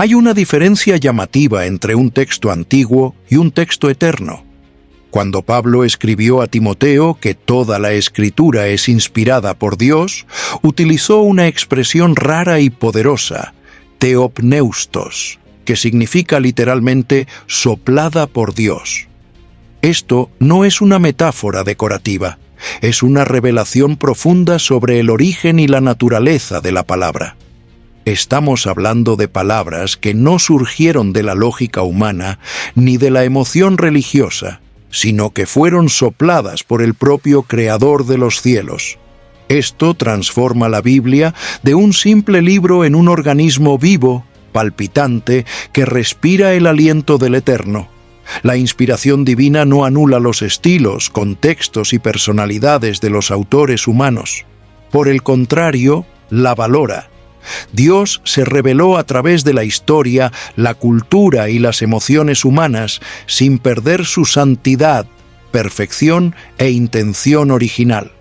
Hay una diferencia llamativa entre un texto antiguo y un texto eterno. Cuando Pablo escribió a Timoteo que toda la Escritura es inspirada por Dios, utilizó una expresión rara y poderosa, theopneustos, que significa literalmente soplada por Dios. Esto no es una metáfora decorativa, es una revelación profunda sobre el origen y la naturaleza de la palabra. Estamos hablando de palabras que no surgieron de la lógica humana ni de la emoción religiosa, sino que fueron sopladas por el propio Creador de los cielos. Esto transforma la Biblia de un simple libro en un organismo vivo, palpitante, que respira el aliento del Eterno. La inspiración divina no anula los estilos, contextos y personalidades de los autores humanos. Por el contrario, la valora. Dios se reveló a través de la historia, la cultura y las emociones humanas sin perder su santidad, perfección e intención original.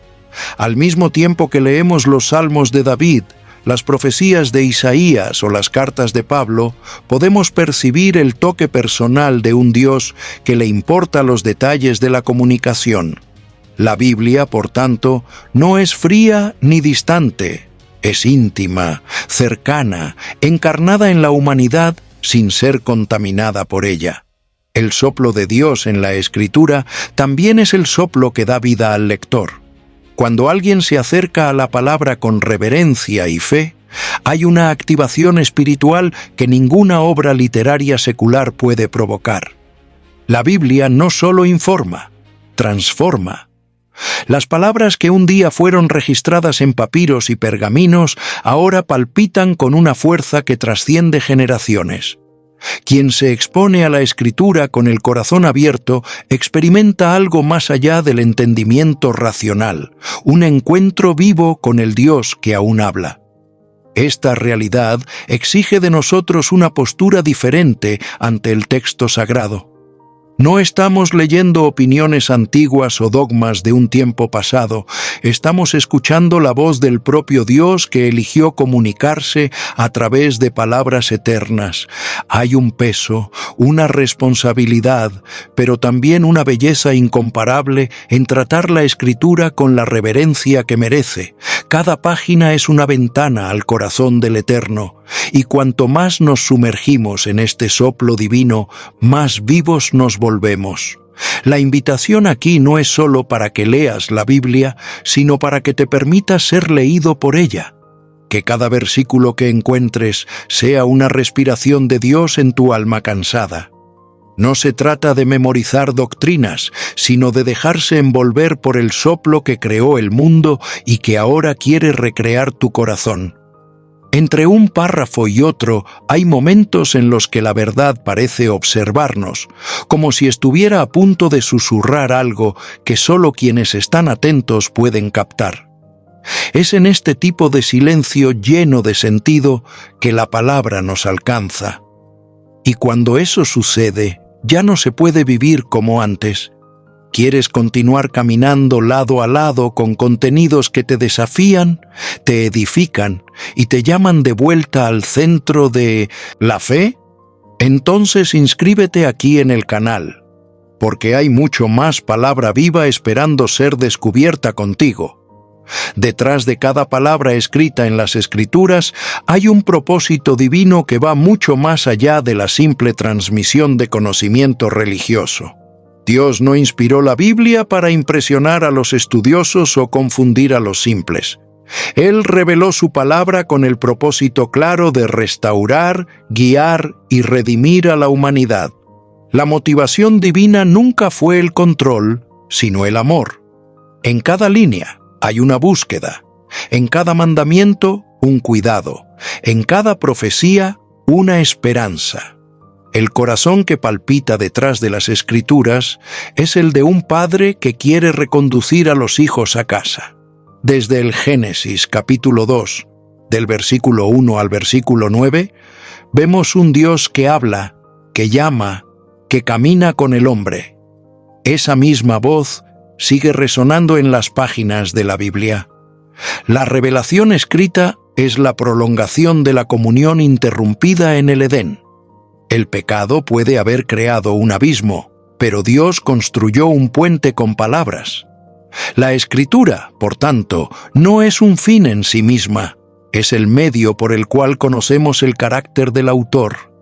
Al mismo tiempo que leemos los salmos de David, las profecías de Isaías o las cartas de Pablo, podemos percibir el toque personal de un Dios que le importa los detalles de la comunicación. La Biblia, por tanto, no es fría ni distante. Es íntima, cercana, encarnada en la humanidad sin ser contaminada por ella. El soplo de Dios en la Escritura también es el soplo que da vida al lector. Cuando alguien se acerca a la palabra con reverencia y fe, hay una activación espiritual que ninguna obra literaria secular puede provocar. La Biblia no solo informa, transforma. Las palabras que un día fueron registradas en papiros y pergaminos ahora palpitan con una fuerza que trasciende generaciones. Quien se expone a la Escritura con el corazón abierto experimenta algo más allá del entendimiento racional, un encuentro vivo con el Dios que aún habla. Esta realidad exige de nosotros una postura diferente ante el texto sagrado. No estamos leyendo opiniones antiguas o dogmas de un tiempo pasado, estamos escuchando la voz del propio Dios que eligió comunicarse a través de palabras eternas. Hay un peso, una responsabilidad, pero también una belleza incomparable en tratar la Escritura con la reverencia que merece. Cada página es una ventana al corazón del Eterno, y cuanto más nos sumergimos en este soplo divino, más vivos nos volvemos. La invitación aquí no es solo para que leas la Biblia, sino para que te permitas ser leído por ella. Que cada versículo que encuentres sea una respiración de Dios en tu alma cansada. No se trata de memorizar doctrinas, sino de dejarse envolver por el soplo que creó el mundo y que ahora quiere recrear tu corazón. Entre un párrafo y otro hay momentos en los que la verdad parece observarnos, como si estuviera a punto de susurrar algo que solo quienes están atentos pueden captar. Es en este tipo de silencio lleno de sentido que la palabra nos alcanza. Y cuando eso sucede, ya no se puede vivir como antes. ¿Quieres continuar caminando lado a lado con contenidos que te desafían, te edifican y te llaman de vuelta al centro de la fe? Entonces inscríbete aquí en el canal, porque hay mucho más palabra viva esperando ser descubierta contigo. Detrás de cada palabra escrita en las Escrituras hay un propósito divino que va mucho más allá de la simple transmisión de conocimiento religioso. Dios no inspiró la Biblia para impresionar a los estudiosos o confundir a los simples. Él reveló su palabra con el propósito claro de restaurar, guiar y redimir a la humanidad. La motivación divina nunca fue el control, sino el amor. En cada línea hay una búsqueda, en cada mandamiento un cuidado, en cada profecía una esperanza. El corazón que palpita detrás de las Escrituras es el de un padre que quiere reconducir a los hijos a casa. Desde el Génesis capítulo 2, del versículo 1 al versículo 9, vemos un Dios que habla, que llama, que camina con el hombre. Esa misma voz sigue resonando en las páginas de la Biblia. La revelación escrita es la prolongación de la comunión interrumpida en el Edén. El pecado puede haber creado un abismo, pero Dios construyó un puente con palabras. La Escritura, por tanto, no es un fin en sí misma, es el medio por el cual conocemos el carácter del autor.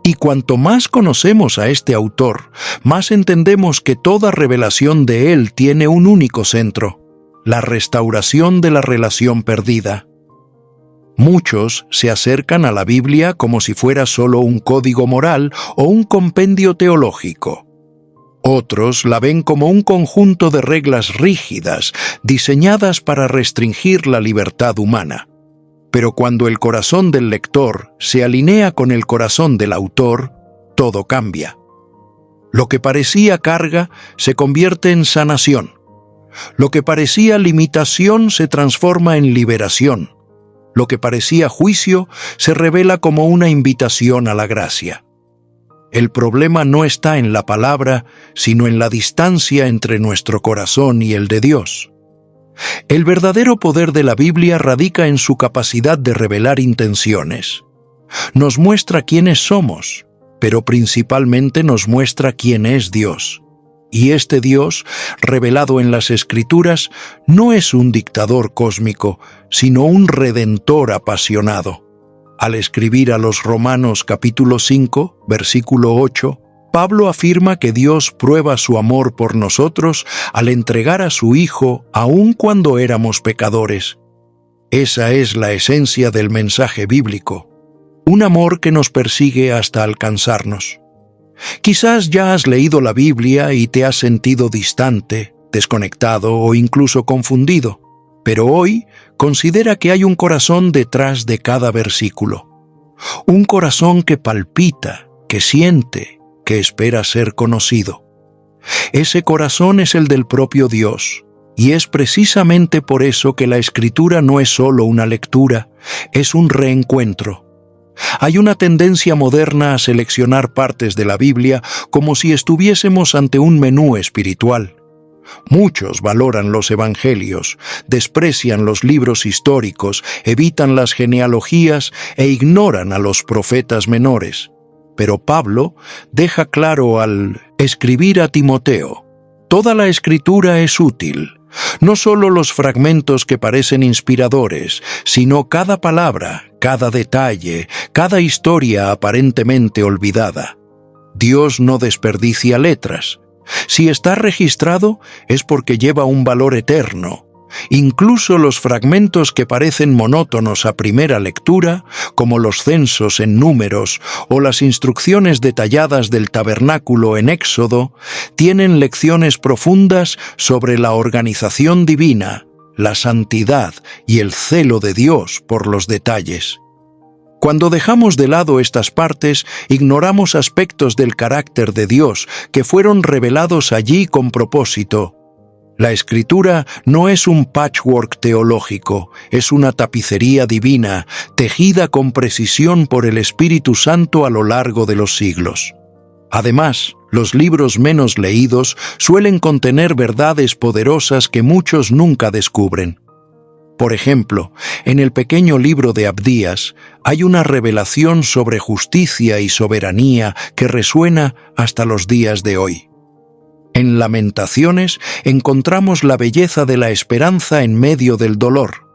Y cuanto más conocemos a este autor, más entendemos que toda revelación de él tiene un único centro: la restauración de la relación perdida. Muchos se acercan a la Biblia como si fuera solo un código moral o un compendio teológico. Otros la ven como un conjunto de reglas rígidas, diseñadas para restringir la libertad humana. Pero cuando el corazón del lector se alinea con el corazón del autor, todo cambia. Lo que parecía carga se convierte en sanación. Lo que parecía limitación se transforma en liberación. Lo que parecía juicio se revela como una invitación a la gracia. El problema no está en la palabra, sino en la distancia entre nuestro corazón y el de Dios. El verdadero poder de la Biblia radica en su capacidad de revelar intenciones. Nos muestra quiénes somos, pero principalmente nos muestra quién es Dios. Y este Dios, revelado en las Escrituras, no es un dictador cósmico, sino un redentor apasionado. Al escribir a los Romanos capítulo 5, versículo 8, Pablo afirma que Dios prueba su amor por nosotros al entregar a su Hijo aun cuando éramos pecadores. Esa es la esencia del mensaje bíblico, un amor que nos persigue hasta alcanzarnos. Quizás ya has leído la Biblia y te has sentido distante, desconectado o incluso confundido, pero hoy considera que hay un corazón detrás de cada versículo. Un corazón que palpita, que siente, que espera ser conocido. Ese corazón es el del propio Dios, y es precisamente por eso que la Escritura no es solo una lectura, es un reencuentro. Hay una tendencia moderna a seleccionar partes de la Biblia como si estuviésemos ante un menú espiritual. Muchos valoran los evangelios, desprecian los libros históricos, evitan las genealogías e ignoran a los profetas menores. Pero Pablo deja claro al escribir a Timoteo: toda la Escritura es útil, no solo los fragmentos que parecen inspiradores, sino cada palabra, cada detalle, cada historia aparentemente olvidada. Dios no desperdicia letras. Si está registrado, es porque lleva un valor eterno. Incluso los fragmentos que parecen monótonos a primera lectura, como los censos en Números o las instrucciones detalladas del tabernáculo en Éxodo, tienen lecciones profundas sobre la organización divina, la santidad y el celo de Dios por los detalles. Cuando dejamos de lado estas partes, ignoramos aspectos del carácter de Dios que fueron revelados allí con propósito. La Escritura no es un patchwork teológico, es una tapicería divina, tejida con precisión por el Espíritu Santo a lo largo de los siglos. Además, los libros menos leídos suelen contener verdades poderosas que muchos nunca descubren. Por ejemplo, en el pequeño libro de Abdías hay una revelación sobre justicia y soberanía que resuena hasta los días de hoy. En Lamentaciones encontramos la belleza de la esperanza en medio del dolor.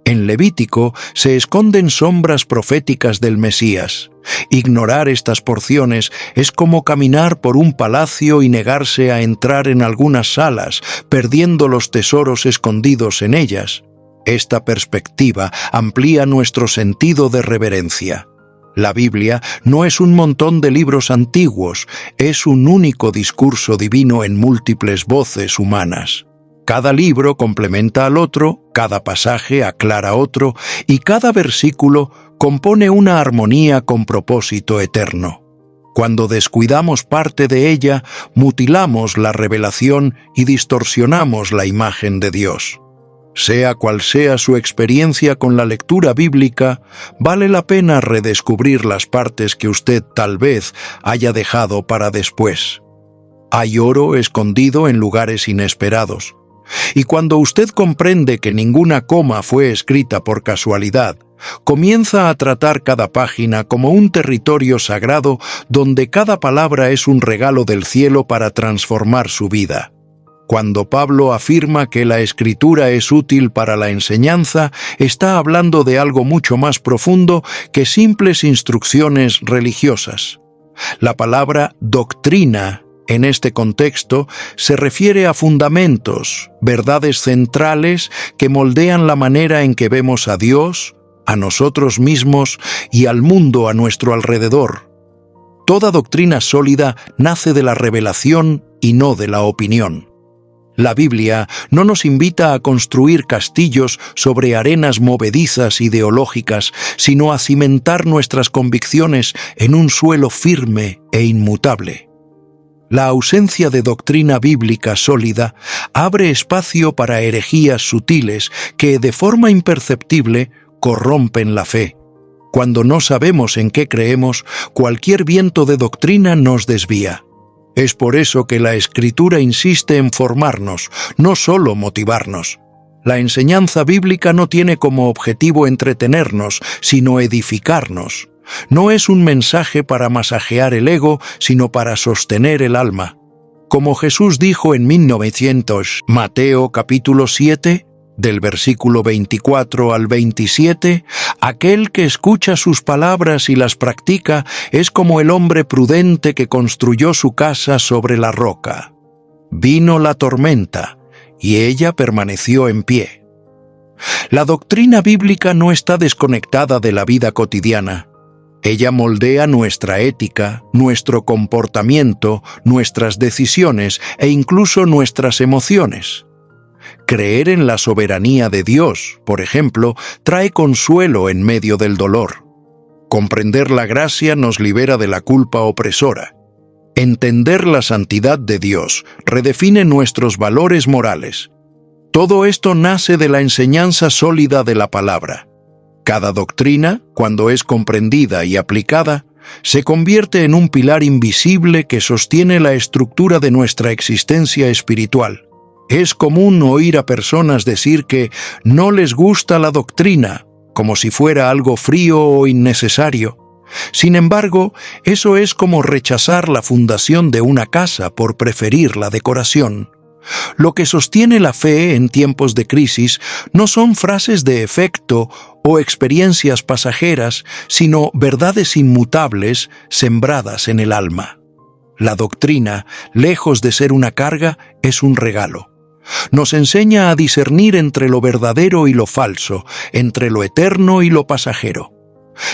En Levítico se esconden sombras proféticas del Mesías. Ignorar estas porciones es como caminar por un palacio y negarse a entrar en algunas salas, perdiendo los tesoros escondidos en ellas. Esta perspectiva amplía nuestro sentido de reverencia. La Biblia no es un montón de libros antiguos, es un único discurso divino en múltiples voces humanas. Cada libro complementa al otro, cada pasaje aclara otro, y cada versículo compone una armonía con propósito eterno. Cuando descuidamos parte de ella, mutilamos la revelación y distorsionamos la imagen de Dios. Sea cual sea su experiencia con la lectura bíblica, vale la pena redescubrir las partes que usted tal vez haya dejado para después. Hay oro escondido en lugares inesperados. Y cuando usted comprende que ninguna coma fue escrita por casualidad, Comienza a tratar cada página como un territorio sagrado donde cada palabra es un regalo del cielo para transformar su vida. Cuando Pablo afirma que la Escritura es útil para la enseñanza, está hablando de algo mucho más profundo que simples instrucciones religiosas. La palabra doctrina, en este contexto, se refiere a fundamentos, verdades centrales que moldean la manera en que vemos a Dios, a nosotros mismos y al mundo a nuestro alrededor. Toda doctrina sólida nace de la revelación y no de la opinión. La Biblia no nos invita a construir castillos sobre arenas movedizas ideológicas, sino a cimentar nuestras convicciones en un suelo firme e inmutable. La ausencia de doctrina bíblica sólida abre espacio para herejías sutiles que, de forma imperceptible, corrompen la fe. Cuando no sabemos en qué creemos, cualquier viento de doctrina nos desvía. Es por eso que la Escritura insiste en formarnos, no solo motivarnos. La enseñanza bíblica no tiene como objetivo entretenernos, sino edificarnos. No es un mensaje para masajear el ego, sino para sostener el alma. Como Jesús dijo en 1900, Mateo capítulo 7, del versículo 24 al 27, aquel que escucha sus palabras y las practica es como el hombre prudente que construyó su casa sobre la roca. Vino la tormenta, y ella permaneció en pie. La doctrina bíblica no está desconectada de la vida cotidiana. Ella moldea nuestra ética, nuestro comportamiento, nuestras decisiones e incluso nuestras emociones. Creer en la soberanía de Dios, por ejemplo, trae consuelo en medio del dolor. Comprender la gracia nos libera de la culpa opresora. Entender la santidad de Dios redefine nuestros valores morales. Todo esto nace de la enseñanza sólida de la palabra. Cada doctrina, cuando es comprendida y aplicada, se convierte en un pilar invisible que sostiene la estructura de nuestra existencia espiritual. Es común oír a personas decir que no les gusta la doctrina, como si fuera algo frío o innecesario. Sin embargo, eso es como rechazar la fundación de una casa por preferir la decoración. Lo que sostiene la fe en tiempos de crisis no son frases de efecto o experiencias pasajeras, sino verdades inmutables sembradas en el alma. La doctrina, lejos de ser una carga, es un regalo. Nos enseña a discernir entre lo verdadero y lo falso, entre lo eterno y lo pasajero.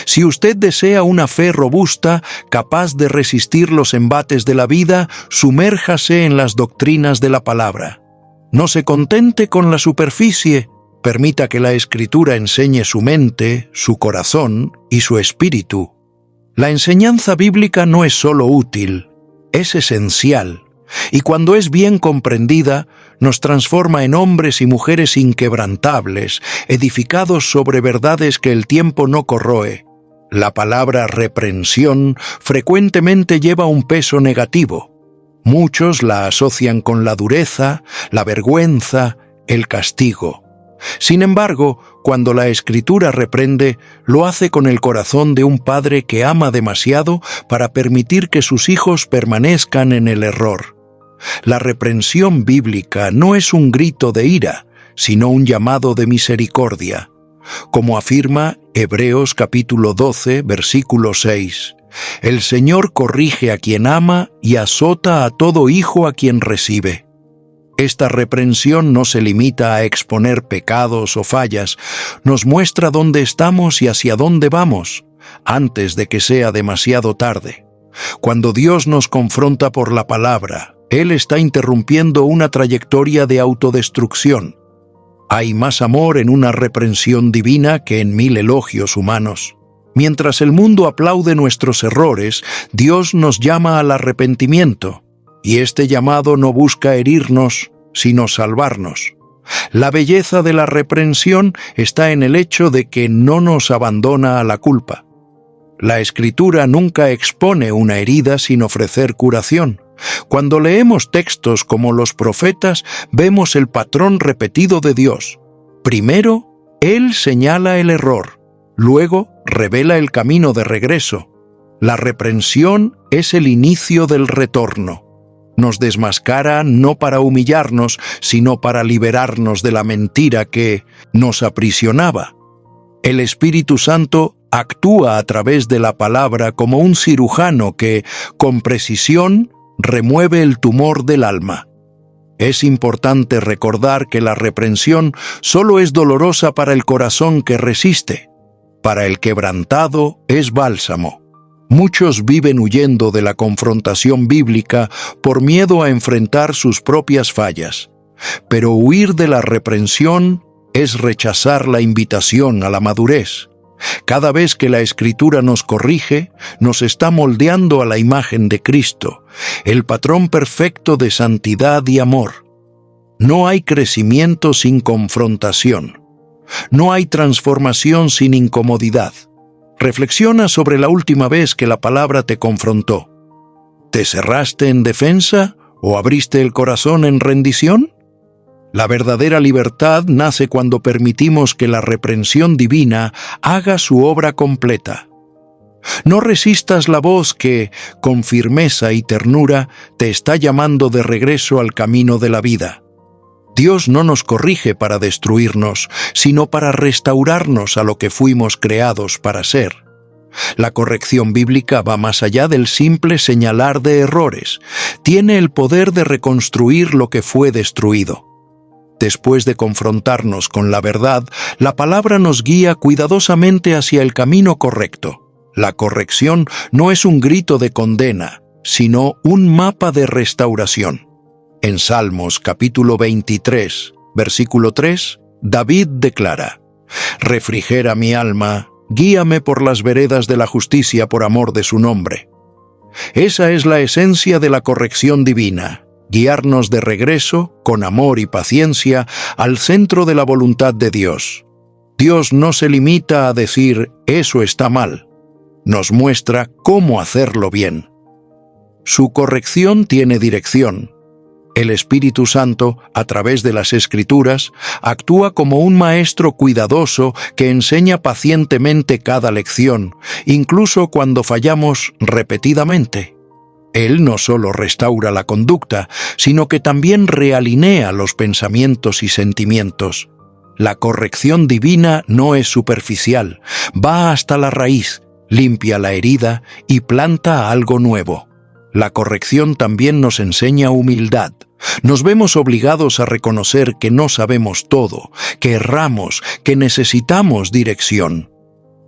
Si usted desea una fe robusta, capaz de resistir los embates de la vida, sumérjase en las doctrinas de la palabra. No se contente con la superficie, permita que la Escritura enseñe su mente, su corazón y su espíritu. La enseñanza bíblica no es solo útil, es esencial. Y cuando es bien comprendida, nos transforma en hombres y mujeres inquebrantables, edificados sobre verdades que el tiempo no corroe. La palabra reprensión frecuentemente lleva un peso negativo. Muchos la asocian con la dureza, la vergüenza, el castigo. Sin embargo, cuando la Escritura reprende, lo hace con el corazón de un padre que ama demasiado para permitir que sus hijos permanezcan en el error. La reprensión bíblica no es un grito de ira, sino un llamado de misericordia. Como afirma Hebreos capítulo 12, versículo 6, el Señor corrige a quien ama y azota a todo hijo a quien recibe. Esta reprensión no se limita a exponer pecados o fallas, nos muestra dónde estamos y hacia dónde vamos, antes de que sea demasiado tarde. Cuando Dios nos confronta por la palabra, Él está interrumpiendo una trayectoria de autodestrucción. Hay más amor en una reprensión divina que en 1000 elogios humanos. Mientras el mundo aplaude nuestros errores, Dios nos llama al arrepentimiento, y este llamado no busca herirnos, sino salvarnos. La belleza de la reprensión está en el hecho de que no nos abandona a la culpa. La Escritura nunca expone una herida sin ofrecer curación. Cuando leemos textos como los profetas, vemos el patrón repetido de Dios. Primero, Él señala el error. Luego revela el camino de regreso. La reprensión es el inicio del retorno. Nos desmascara no para humillarnos, sino para liberarnos de la mentira que nos aprisionaba. El Espíritu Santo actúa a través de la palabra como un cirujano que, con precisión, remueve el tumor del alma. Es importante recordar que la reprensión solo es dolorosa para el corazón que resiste. Para el quebrantado es bálsamo. Muchos viven huyendo de la confrontación bíblica por miedo a enfrentar sus propias fallas. Pero huir de la reprensión es rechazar la invitación a la madurez. Cada vez que la Escritura nos corrige, nos está moldeando a la imagen de Cristo, el patrón perfecto de santidad y amor. No hay crecimiento sin confrontación. No hay transformación sin incomodidad. Reflexiona sobre la última vez que la palabra te confrontó. ¿Te cerraste en defensa o abriste el corazón en rendición? La verdadera libertad nace cuando permitimos que la reprensión divina haga su obra completa. No resistas la voz que, con firmeza y ternura, te está llamando de regreso al camino de la vida. Dios no nos corrige para destruirnos, sino para restaurarnos a lo que fuimos creados para ser. La corrección bíblica va más allá del simple señalar de errores. Tiene el poder de reconstruir lo que fue destruido. Después de confrontarnos con la verdad, la palabra nos guía cuidadosamente hacia el camino correcto. La corrección no es un grito de condena, sino un mapa de restauración. En Salmos capítulo 23, versículo 3, David declara: «Refrigera mi alma, guíame por las veredas de la justicia por amor de su nombre». Esa es la esencia de la corrección divina. Guiarnos de regreso, con amor y paciencia, al centro de la voluntad de Dios. Dios no se limita a decir, eso está mal. Nos muestra cómo hacerlo bien. Su corrección tiene dirección. El Espíritu Santo, a través de las Escrituras, actúa como un maestro cuidadoso que enseña pacientemente cada lección, incluso cuando fallamos repetidamente. Él no solo restaura la conducta, sino que también realinea los pensamientos y sentimientos. La corrección divina no es superficial, va hasta la raíz, limpia la herida y planta algo nuevo. La corrección también nos enseña humildad. Nos vemos obligados a reconocer que no sabemos todo, que erramos, que necesitamos dirección.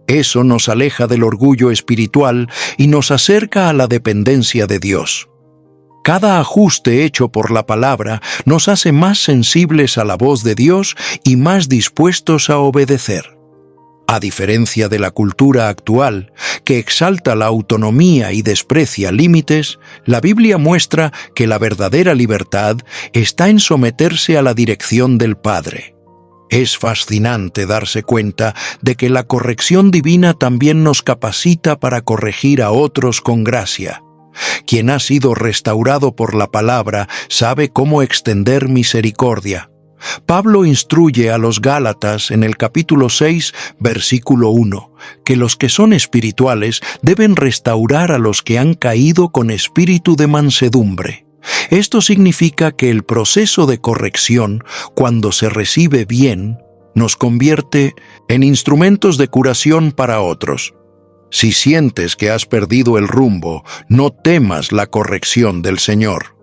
Eso nos aleja del orgullo espiritual y nos acerca a la dependencia de Dios. Cada ajuste hecho por la palabra nos hace más sensibles a la voz de Dios y más dispuestos a obedecer. A diferencia de la cultura actual, que exalta la autonomía y desprecia límites, la Biblia muestra que la verdadera libertad está en someterse a la dirección del Padre. Es fascinante darse cuenta de que la corrección divina también nos capacita para corregir a otros con gracia. Quien ha sido restaurado por la palabra sabe cómo extender misericordia. Pablo instruye a los Gálatas en el capítulo 6, versículo 1, que los que son espirituales deben restaurar a los que han caído con espíritu de mansedumbre. Esto significa que el proceso de corrección, cuando se recibe bien, nos convierte en instrumentos de curación para otros. Si sientes que has perdido el rumbo, no temas la corrección del Señor.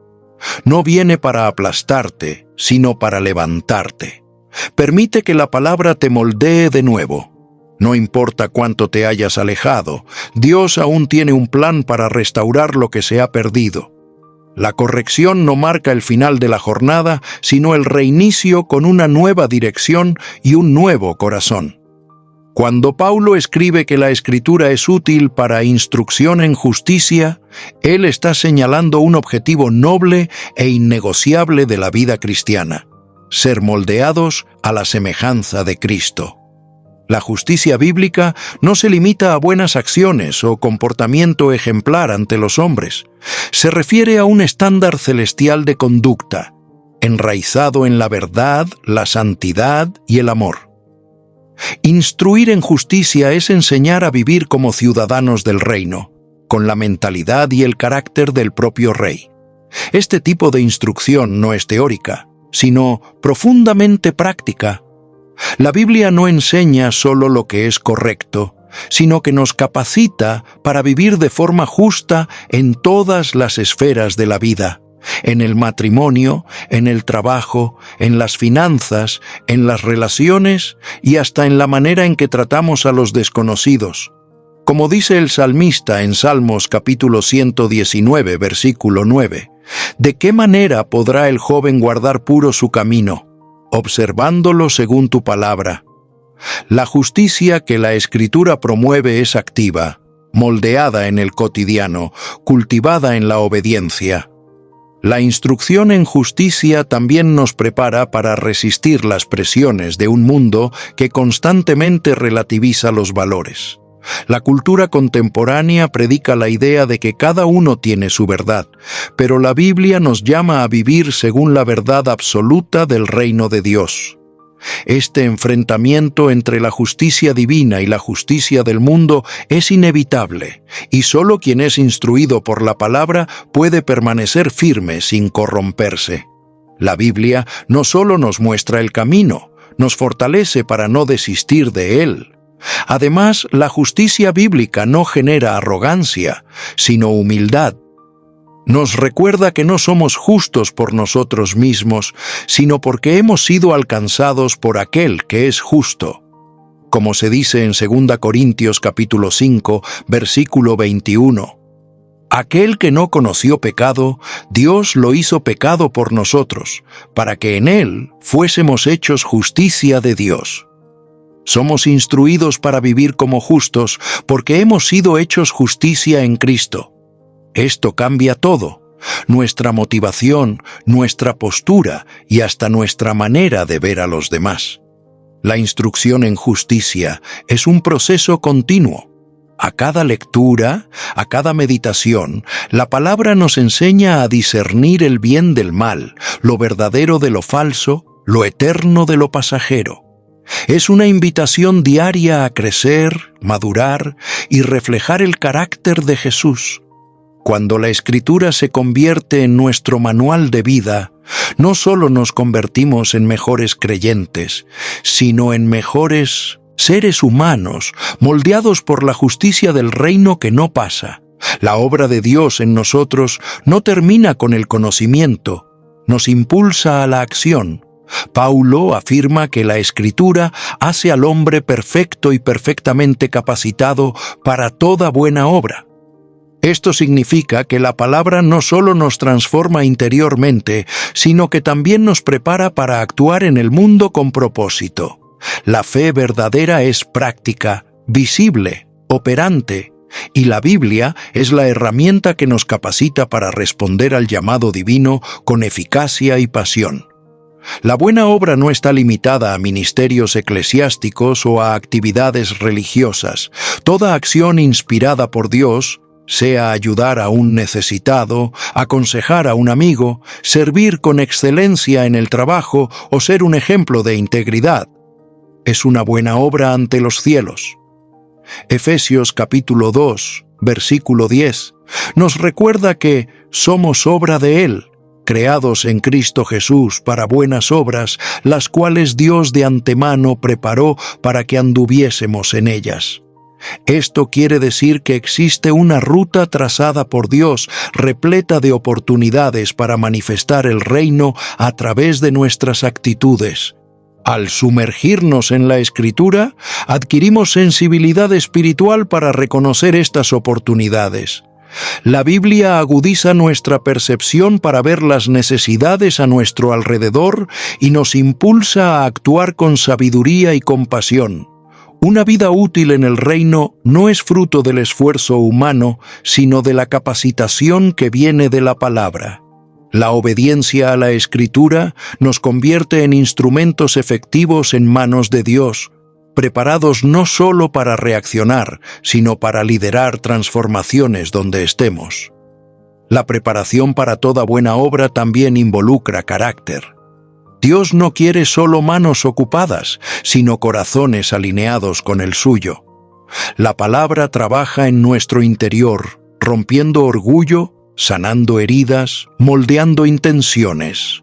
No viene para aplastarte, sino para levantarte. Permite que la palabra te moldee de nuevo. No importa cuánto te hayas alejado, Dios aún tiene un plan para restaurar lo que se ha perdido. La corrección no marca el final de la jornada, sino el reinicio con una nueva dirección y un nuevo corazón. Cuando Pablo escribe que la Escritura es útil para instrucción en justicia, él está señalando un objetivo noble e innegociable de la vida cristiana: ser moldeados a la semejanza de Cristo. La justicia bíblica no se limita a buenas acciones o comportamiento ejemplar ante los hombres. Se refiere a un estándar celestial de conducta, enraizado en la verdad, la santidad y el amor. Instruir en justicia es enseñar a vivir como ciudadanos del reino, con la mentalidad y el carácter del propio rey. Este tipo de instrucción no es teórica, sino profundamente práctica. La Biblia no enseña solo lo que es correcto, sino que nos capacita para vivir de forma justa en todas las esferas de la vida, en el matrimonio, en el trabajo, en las finanzas, en las relaciones y hasta en la manera en que tratamos a los desconocidos. Como dice el salmista en Salmos capítulo 119, versículo 9, ¿de qué manera podrá el joven guardar puro su camino? Observándolo según tu palabra. La justicia que la Escritura promueve es activa, moldeada en el cotidiano, cultivada en la obediencia. La instrucción en justicia también nos prepara para resistir las presiones de un mundo que constantemente relativiza los valores. La cultura contemporánea predica la idea de que cada uno tiene su verdad, pero la Biblia nos llama a vivir según la verdad absoluta del reino de Dios. Este enfrentamiento entre la justicia divina y la justicia del mundo es inevitable, y solo quien es instruido por la palabra puede permanecer firme sin corromperse. La Biblia no solo nos muestra el camino, nos fortalece para no desistir de él. Además, la justicia bíblica no genera arrogancia, sino humildad. Nos recuerda que no somos justos por nosotros mismos, sino porque hemos sido alcanzados por aquel que es justo. Como se dice en 2 Corintios capítulo 5, versículo 21. Aquel que no conoció pecado, Dios lo hizo pecado por nosotros, para que en él fuésemos hechos justicia de Dios. Somos instruidos para vivir como justos porque hemos sido hechos justicia en Cristo. Esto cambia todo, nuestra motivación, nuestra postura y hasta nuestra manera de ver a los demás. La instrucción en justicia es un proceso continuo. A cada lectura, a cada meditación, la palabra nos enseña a discernir el bien del mal, lo verdadero de lo falso, lo eterno de lo pasajero. Es una invitación diaria a crecer, madurar y reflejar el carácter de Jesús. Cuando la Escritura se convierte en nuestro manual de vida, no solo nos convertimos en mejores creyentes, sino en mejores seres humanos, moldeados por la justicia del reino que no pasa. La obra de Dios en nosotros no termina con el conocimiento, nos impulsa a la acción. Paulo afirma que la Escritura hace al hombre perfecto y perfectamente capacitado para toda buena obra. Esto significa que la palabra no solo nos transforma interiormente, sino que también nos prepara para actuar en el mundo con propósito. La fe verdadera es práctica, visible, operante, y la Biblia es la herramienta que nos capacita para responder al llamado divino con eficacia y pasión. La buena obra no está limitada a ministerios eclesiásticos o a actividades religiosas. Toda acción inspirada por Dios, sea ayudar a un necesitado, aconsejar a un amigo, servir con excelencia en el trabajo o ser un ejemplo de integridad, es una buena obra ante los cielos. Efesios capítulo 2, versículo 10, nos recuerda que somos obra de Él, creados en Cristo Jesús para buenas obras, las cuales Dios de antemano preparó para que anduviésemos en ellas. Esto quiere decir que existe una ruta trazada por Dios, repleta de oportunidades para manifestar el reino a través de nuestras actitudes. Al sumergirnos en la Escritura, adquirimos sensibilidad espiritual para reconocer estas oportunidades. La Biblia agudiza nuestra percepción para ver las necesidades a nuestro alrededor y nos impulsa a actuar con sabiduría y compasión. Una vida útil en el reino no es fruto del esfuerzo humano, sino de la capacitación que viene de la palabra. La obediencia a la Escritura nos convierte en instrumentos efectivos en manos de Dios, preparados no solo para reaccionar, sino para liderar transformaciones donde estemos. La preparación para toda buena obra también involucra carácter. Dios no quiere solo manos ocupadas, sino corazones alineados con el suyo. La palabra trabaja en nuestro interior, rompiendo orgullo, sanando heridas, moldeando intenciones.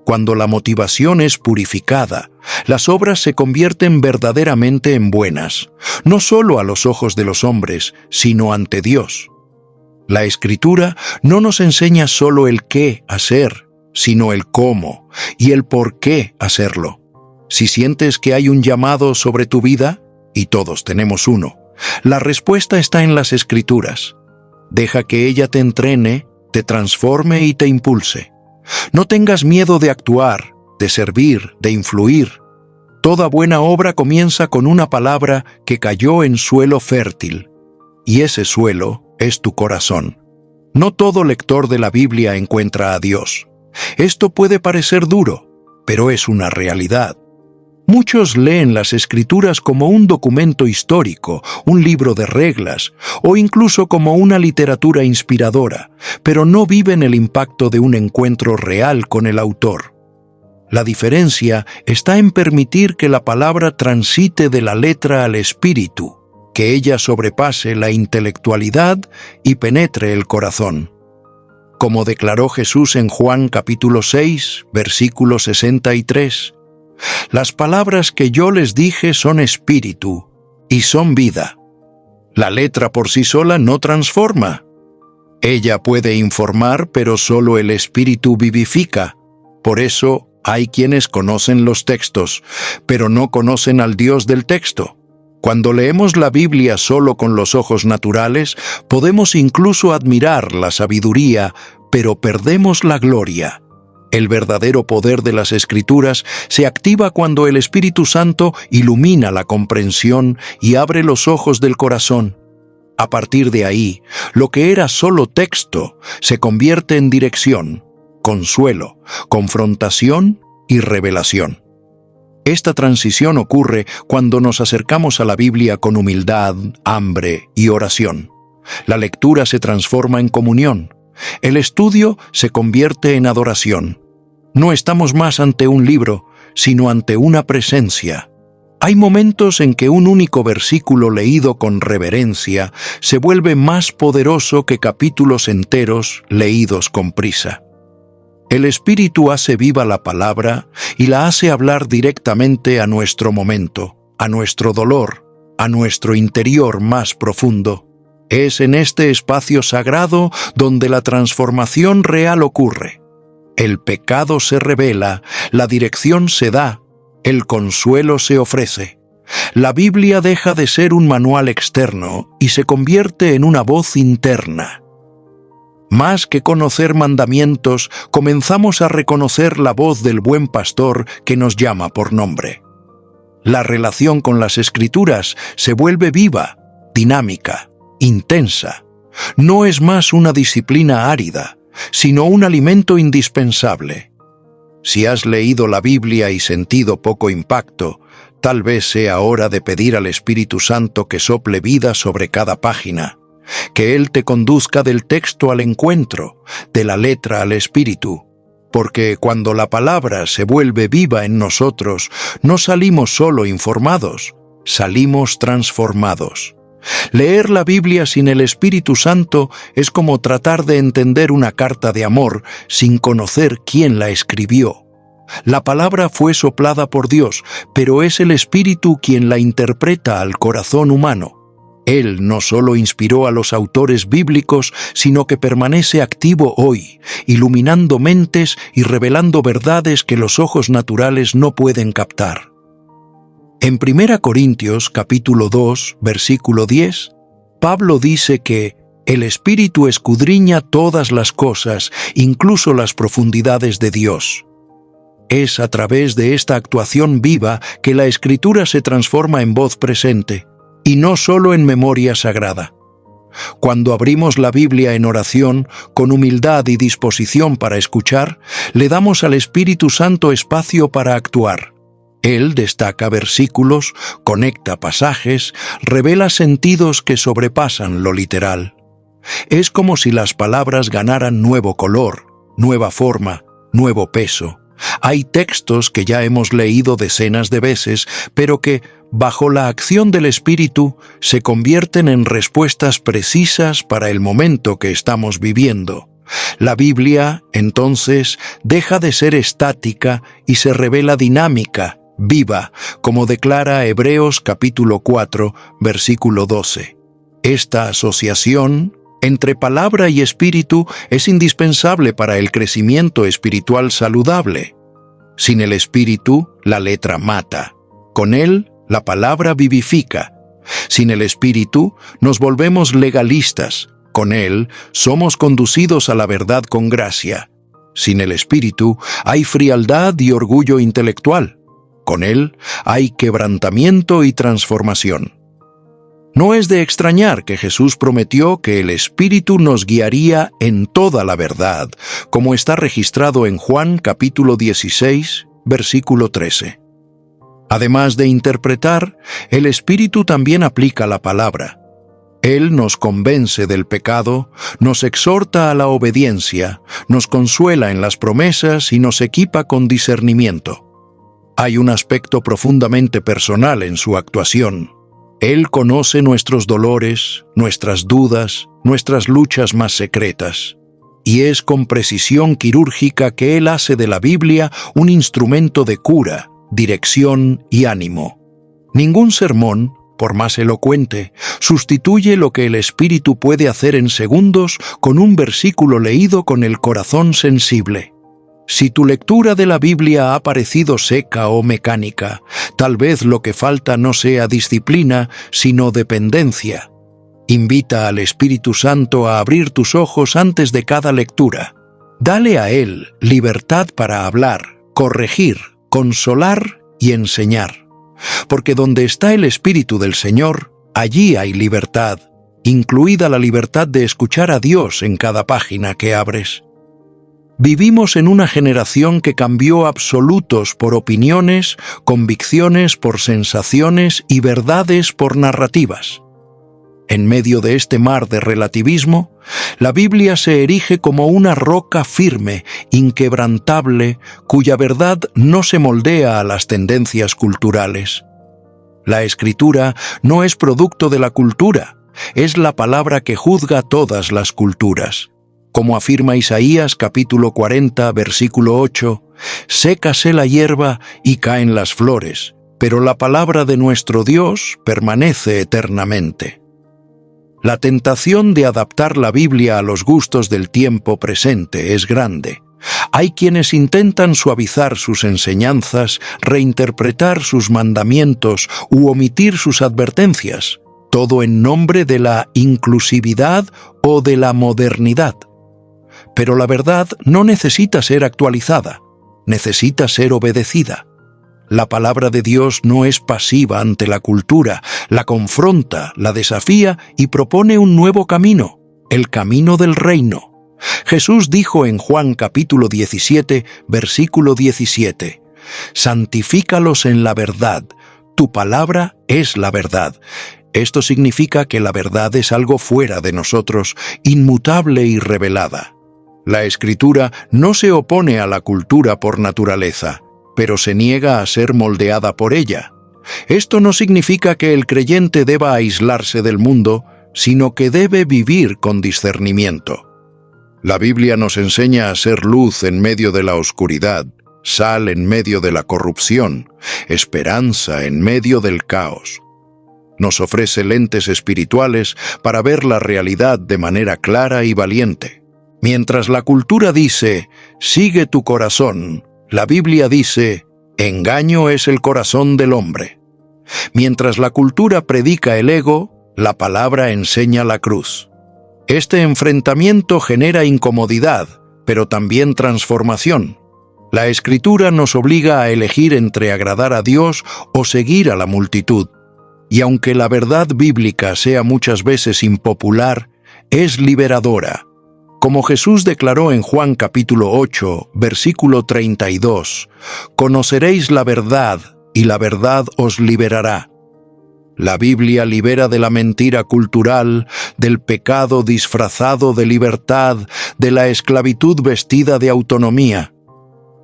Cuando la motivación es purificada, las obras se convierten verdaderamente en buenas, no solo a los ojos de los hombres, sino ante Dios. La Escritura no nos enseña solo el qué hacer, sino el cómo y el por qué hacerlo. Si sientes que hay un llamado sobre tu vida, y todos tenemos uno, la respuesta está en las Escrituras. Deja que ella te entrene, te transforme y te impulse. No tengas miedo de actuar, de servir, de influir. Toda buena obra comienza con una palabra que cayó en suelo fértil, y ese suelo es tu corazón. No todo lector de la Biblia encuentra a Dios. Esto puede parecer duro, pero es una realidad. Muchos leen las Escrituras como un documento histórico, un libro de reglas, o incluso como una literatura inspiradora, pero no viven el impacto de un encuentro real con el autor. La diferencia está en permitir que la palabra transite de la letra al espíritu, que ella sobrepase la intelectualidad y penetre el corazón. Como declaró Jesús en Juan capítulo 6, versículo 63, «Las palabras que yo les dije son espíritu y son vida». La letra por sí sola no transforma. Ella puede informar, pero solo el espíritu vivifica. Por eso hay quienes conocen los textos, pero no conocen al Dios del texto. Cuando leemos la Biblia solo con los ojos naturales, podemos incluso admirar la sabiduría, pero perdemos la gloria. El verdadero poder de las Escrituras se activa cuando el Espíritu Santo ilumina la comprensión y abre los ojos del corazón. A partir de ahí, lo que era solo texto se convierte en dirección, consuelo, confrontación y revelación. Esta transición ocurre cuando nos acercamos a la Biblia con humildad, hambre y oración. La lectura se transforma en comunión. El estudio se convierte en adoración. No estamos más ante un libro, sino ante una presencia. Hay momentos en que un único versículo leído con reverencia se vuelve más poderoso que capítulos enteros leídos con prisa. El Espíritu hace viva la palabra y la hace hablar directamente a nuestro momento, a nuestro dolor, a nuestro interior más profundo. Es en este espacio sagrado donde la transformación real ocurre. El pecado se revela, la dirección se da, el consuelo se ofrece. La Biblia deja de ser un manual externo y se convierte en una voz interna. Más que conocer mandamientos, comenzamos a reconocer la voz del buen pastor que nos llama por nombre. La relación con las Escrituras se vuelve viva, dinámica, intensa. No es más una disciplina árida, sino un alimento indispensable. Si has leído la Biblia y sentido poco impacto, tal vez sea hora de pedir al Espíritu Santo que sople vida sobre cada página, que Él te conduzca del texto al encuentro, de la letra al espíritu, porque cuando la palabra se vuelve viva en nosotros, no salimos solo informados, salimos transformados. Leer la Biblia sin el Espíritu Santo es como tratar de entender una carta de amor sin conocer quién la escribió. La palabra fue soplada por Dios, pero es el Espíritu quien la interpreta al corazón humano. Él no solo inspiró a los autores bíblicos, sino que permanece activo hoy, iluminando mentes y revelando verdades que los ojos naturales no pueden captar. En 1 Corintios capítulo 2, versículo 10, Pablo dice que el Espíritu escudriña todas las cosas, incluso las profundidades de Dios. Es a través de esta actuación viva que la Escritura se transforma en voz presente, y no solo en memoria sagrada. Cuando abrimos la Biblia en oración, con humildad y disposición para escuchar, le damos al Espíritu Santo espacio para actuar. Él destaca versículos, conecta pasajes, revela sentidos que sobrepasan lo literal. Es como si las palabras ganaran nuevo color, nueva forma, nuevo peso. Hay textos que ya hemos leído decenas de veces, pero que, bajo la acción del Espíritu, se convierten en respuestas precisas para el momento que estamos viviendo. La Biblia, entonces, deja de ser estática y se revela dinámica, viva, como declara Hebreos capítulo 4, versículo 12. Esta asociación entre palabra y espíritu es indispensable para el crecimiento espiritual saludable. Sin el espíritu, la letra mata. Con él, la palabra vivifica. Sin el espíritu, nos volvemos legalistas. Con él, somos conducidos a la verdad con gracia. Sin el espíritu, hay frialdad y orgullo intelectual. Con él, hay quebrantamiento y transformación. No es de extrañar que Jesús prometió que el Espíritu nos guiaría en toda la verdad, como está registrado en Juan capítulo 16, versículo 13. Además de interpretar, el Espíritu también aplica la palabra. Él nos convence del pecado, nos exhorta a la obediencia, nos consuela en las promesas y nos equipa con discernimiento. Hay un aspecto profundamente personal en su actuación. Él conoce nuestros dolores, nuestras dudas, nuestras luchas más secretas. Y es con precisión quirúrgica que Él hace de la Biblia un instrumento de cura, dirección y ánimo. Ningún sermón, por más elocuente, sustituye lo que el Espíritu puede hacer en segundos con un versículo leído con el corazón sensible. Si tu lectura de la Biblia ha parecido seca o mecánica, tal vez lo que falta no sea disciplina, sino dependencia. Invita al Espíritu Santo a abrir tus ojos antes de cada lectura. Dale a Él libertad para hablar, corregir, consolar y enseñar. Porque donde está el Espíritu del Señor, allí hay libertad, incluida la libertad de escuchar a Dios en cada página que abres. Vivimos en una generación que cambió absolutos por opiniones, convicciones por sensaciones y verdades por narrativas. En medio de este mar de relativismo, la Biblia se erige como una roca firme, inquebrantable, cuya verdad no se moldea a las tendencias culturales. La Escritura no es producto de la cultura, es la palabra que juzga todas las culturas. Como afirma Isaías capítulo 40, versículo 8, sécase la hierba y caen las flores, pero la palabra de nuestro Dios permanece eternamente. La tentación de adaptar la Biblia a los gustos del tiempo presente es grande. Hay quienes intentan suavizar sus enseñanzas, reinterpretar sus mandamientos u omitir sus advertencias, todo en nombre de la inclusividad o de la modernidad. Pero la verdad no necesita ser actualizada, necesita ser obedecida. La palabra de Dios no es pasiva ante la cultura, la confronta, la desafía y propone un nuevo camino, el camino del reino. Jesús dijo en Juan capítulo 17, versículo 17, «Santifícalos en la verdad, tu palabra es la verdad». Esto significa que la verdad es algo fuera de nosotros, inmutable y revelada. La Escritura no se opone a la cultura por naturaleza, pero se niega a ser moldeada por ella. Esto no significa que el creyente deba aislarse del mundo, sino que debe vivir con discernimiento. La Biblia nos enseña a ser luz en medio de la oscuridad, sal en medio de la corrupción, esperanza en medio del caos. Nos ofrece lentes espirituales para ver la realidad de manera clara y valiente. Mientras la cultura dice, sigue tu corazón, la Biblia dice, engaño es el corazón del hombre. Mientras la cultura predica el ego, la palabra enseña la cruz. Este enfrentamiento genera incomodidad, pero también transformación. La Escritura nos obliga a elegir entre agradar a Dios o seguir a la multitud. Y aunque la verdad bíblica sea muchas veces impopular, es liberadora. Como Jesús declaró en Juan capítulo 8, versículo 32, «Conoceréis la verdad, y la verdad os liberará». La Biblia libera de la mentira cultural, del pecado disfrazado de libertad, de la esclavitud vestida de autonomía.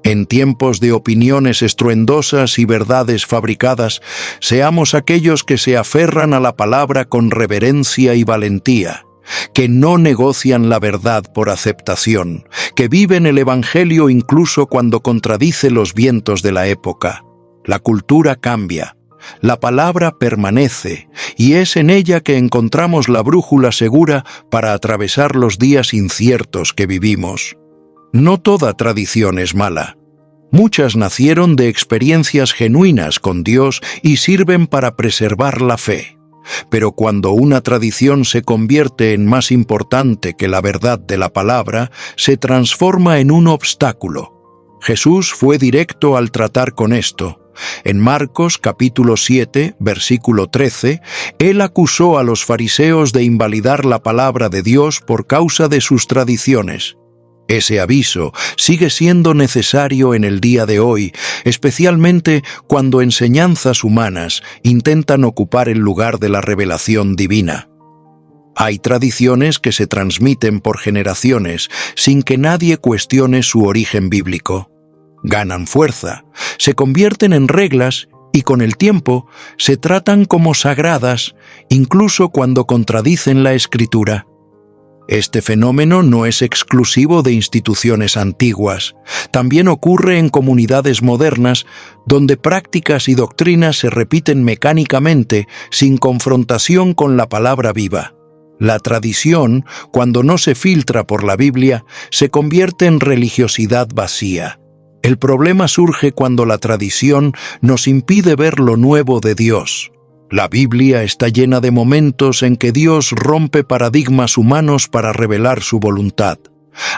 En tiempos de opiniones estruendosas y verdades fabricadas, seamos aquellos que se aferran a la palabra con reverencia y valentía, que no negocian la verdad por aceptación, que viven el Evangelio incluso cuando contradice los vientos de la época. La cultura cambia, la palabra permanece, y es en ella que encontramos la brújula segura para atravesar los días inciertos que vivimos. No toda tradición es mala. Muchas nacieron de experiencias genuinas con Dios y sirven para preservar la fe. Pero cuando una tradición se convierte en más importante que la verdad de la palabra, se transforma en un obstáculo. Jesús fue directo al tratar con esto. En Marcos capítulo 7, versículo 13, Él acusó a los fariseos de invalidar la palabra de Dios por causa de sus tradiciones. Ese aviso sigue siendo necesario en el día de hoy, especialmente cuando enseñanzas humanas intentan ocupar el lugar de la revelación divina. Hay tradiciones que se transmiten por generaciones sin que nadie cuestione su origen bíblico. Ganan fuerza, se convierten en reglas y con el tiempo se tratan como sagradas, incluso cuando contradicen la Escritura. Este fenómeno no es exclusivo de instituciones antiguas. También ocurre en comunidades modernas, donde prácticas y doctrinas se repiten mecánicamente, sin confrontación con la palabra viva. La tradición, cuando no se filtra por la Biblia, se convierte en religiosidad vacía. El problema surge cuando la tradición nos impide ver lo nuevo de Dios. La Biblia está llena de momentos en que Dios rompe paradigmas humanos para revelar su voluntad.